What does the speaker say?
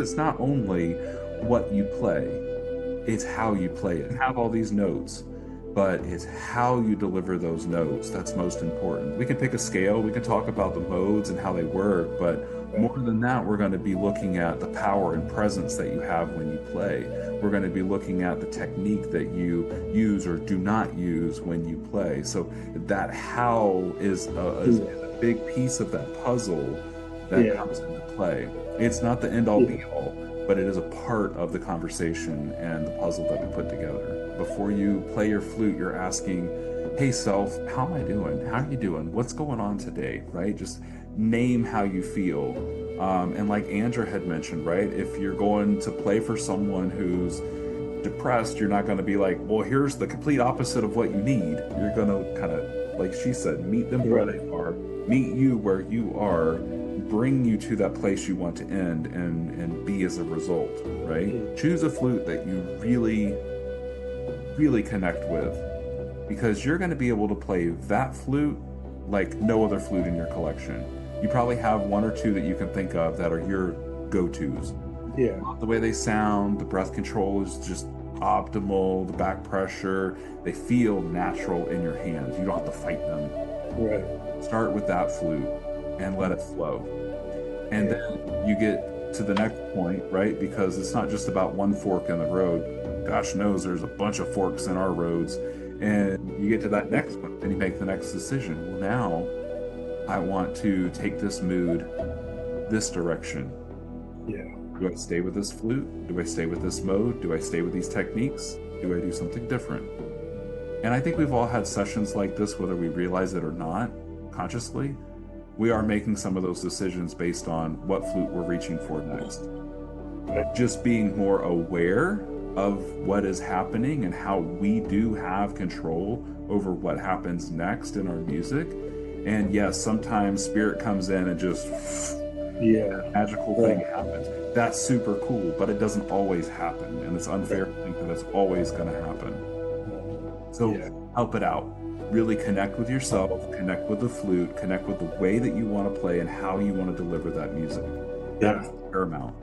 It's not only what you play, it's how you play it. Have all these notes, but it's how you deliver those notes that's most important. We can pick a scale, we can talk about the modes and how they work, but more than that, we're going to be looking at the power and presence that you have when you play. We're going to be looking at the technique that you use or do not use when you play. So that how is a big piece of that puzzle that comes into play. It's not the end all be all, but it is a part of the conversation and the puzzle that we put together. Before you play your flute, you're asking, hey self, how am I doing? How are you doing? What's going on today? Right? Just name how you feel. And like Andrew had mentioned, right? If you're going to play for someone who's depressed, you're not going to be like, well, here's the complete opposite of what you need. You're going to kind of, like she said, meet them where they are, meet you where you are, bring you to that place you want to end, and be as a result, right? Choose a flute that you really connect with, because you're going to be able to play that flute like no other flute in your collection. You probably have one or two that you can think of that are your go-tos. Yeah. The way they sound, the breath control is just optimal, the back pressure, they feel natural in your hands. You don't have to fight them. Right. Start with that flute and let it flow. And then you get to the next point, right? Because it's not just about one fork in the road. Gosh knows there's a bunch of forks in our roads. And you get to that next one and you make the next decision. Well, now I want to take this mood this direction. Yeah. Do I stay with this flute? Do I stay with this mode? Do I stay with these techniques? Do I do something different? And I think we've all had sessions like this, whether we realize it or not, consciously. We are making some of those decisions based on what flute we're reaching for next. Just being more aware of what is happening and how we do have control over what happens next in our music. And yes, sometimes spirit comes in and just magical thing happens. That's super cool, but it doesn't always happen, and it's unfair to think that it's always going to happen. So help it out. Really connect with yourself, connect with the flute, connect with the way that you want to play and how you want to deliver that music. That's paramount.